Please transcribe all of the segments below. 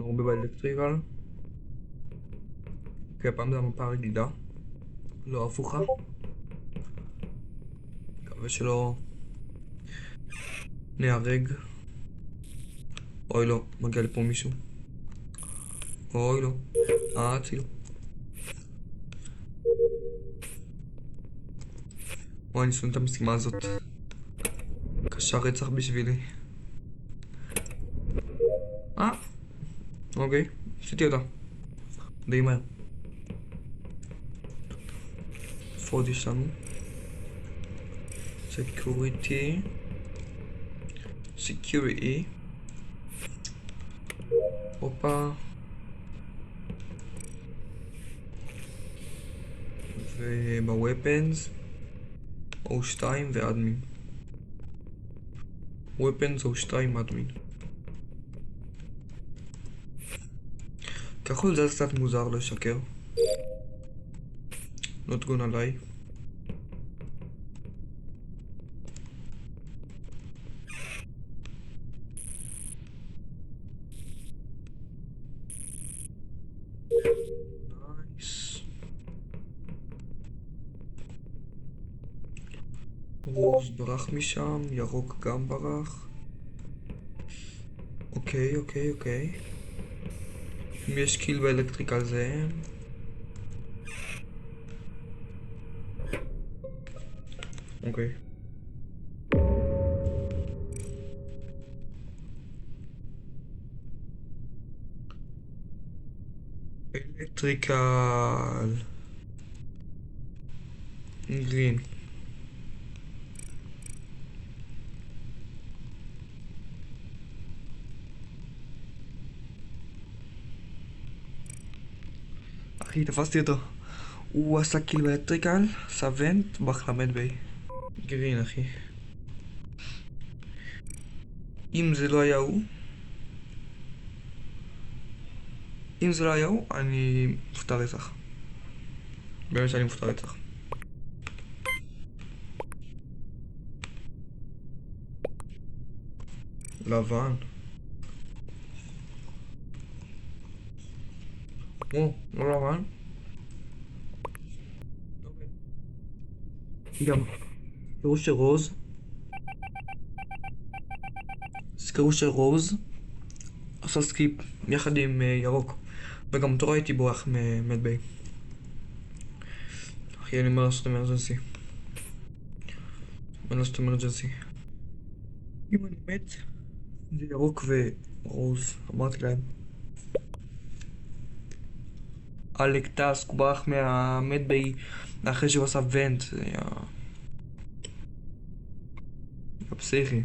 לא הרבה באלקטריקל. אוקיי, הפעם זה המפה הרגילה, לא הפוכה. מקווה שלא נהרג. אוי לא, מגיע לפה מישהו. אוי לא, הצילו. וואי, אני שונא את המשימה הזאת. קשה רצח בשבילי. אוקיי, עשיתי אותה די מהר. איפה עוד יש לנו? Security. הופה. ובוופנס O2 ואדמין. ופנס O2 אדמין. ככל זה קצת מוזר לשקר. not gonna lie. נייס. רוז ברח משם, ירוק גם ברח. אוקיי. אם יש קיל באלקטריקל זה הם. אוקיי. אלקטריקל. גרין. אחי, תפסתי אותו. הוא עשה קיל באלקטריקל, עשה ונט, ברח למד ביי. גרין, אחי. אם זה לא היה הוא, אני מופתע רצח. באמת שאני מופתע רצח. לבן. לא לבן. גם זכרו שרוז עשה סקיפ יחד עם ירוק, וגם אותו הייתי בורח ממד ביי. אחי, אני אומר לעשות אמרג'נסי. אם אני מת זה ירוק ורוז, אמרתי להם. אלק טסק הוא ברח מהמד ביי אחרי שהוא עשה ונט. זה היה פסיכי.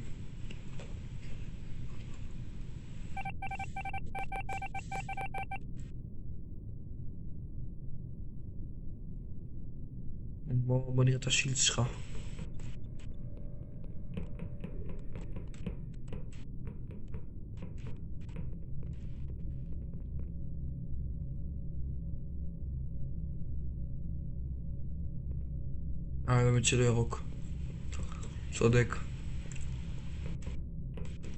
בוא נראה את השילד שלך. באמת שלא ירוק. צודק.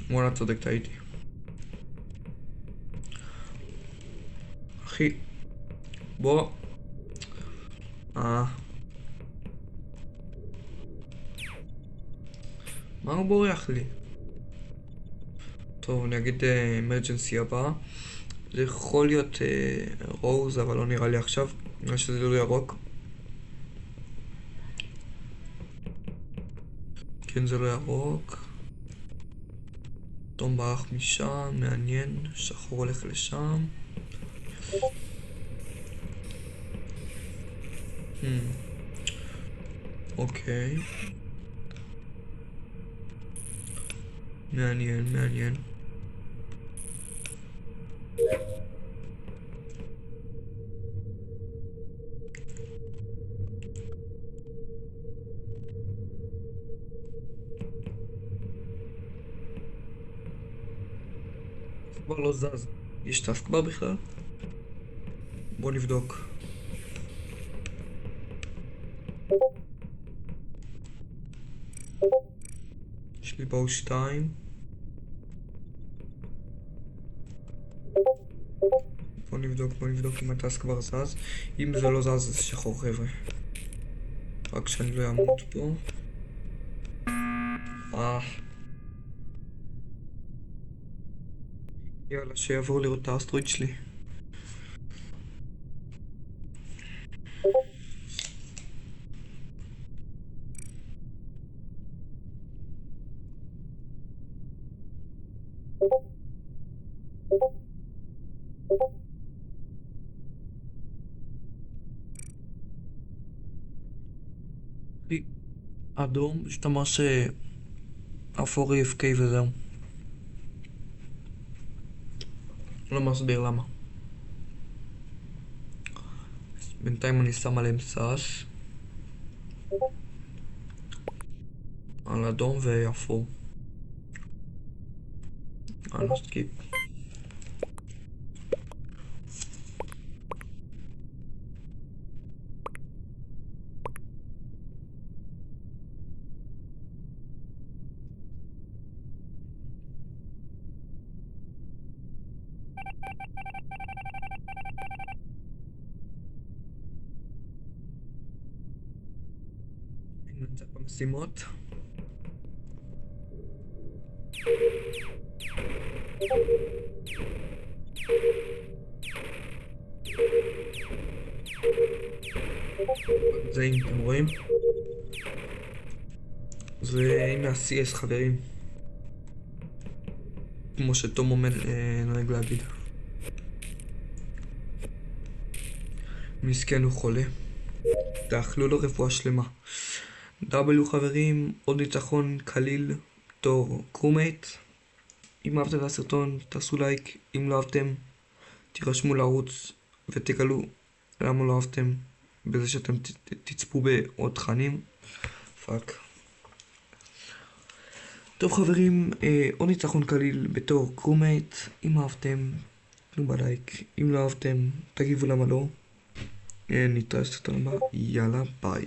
וואלה, צודק, טעיתי. אחי, בוא. מה הוא בורח לי? טוב, אני אגיד אמרג'נסי הבא. זה יכול להיות רוז, אבל לא נראה לי עכשיו. נראה שזה לא ירוק. כן, זה לא ירוק. תום ברח משם, מעניין. שחור הולך לשם. אוקיי. מעניין. כבר לא זז. יש טסק בר בכלל? בוא נבדוק. יש לי באו 2. בוא נבדוק אם הטס כבר זז. אם זה לא זז, זה שחור, חבר'ה. רק שאני לא אעמוד פה. יאללה, שיעבור לראות את האסטרואיד שלי. אדום, פשוט אמר שאפור AFK וזהו. לא מסביר למה. בינתיים אני שם עליהם סאס על אדום ואפור. אני סקיפ. נמצא במשימות. זה אם אתם רואים, זה מה-CS חברים, כמו שתום נוהג להגיד. מסכן, הוא חולה, תאכלו לו רפואה שלמה. W חברים, עוד ניצחון קליל בתור קרומייט. אם אהבתם את הסרטון תעשו לייק, אם לא אהבתם תירשמו לערוץ ותגלו למה לא אהבתם בזה שאתם תצפו בעוד תכנים. פאק. טוב חברים, עוד ניצחון קליל בתור קרומייט. אם אהבתם תנו בלייק, אם לא אהבתם תגיבו למה לא. נתראה בסרטון הבא, יאללה ביי.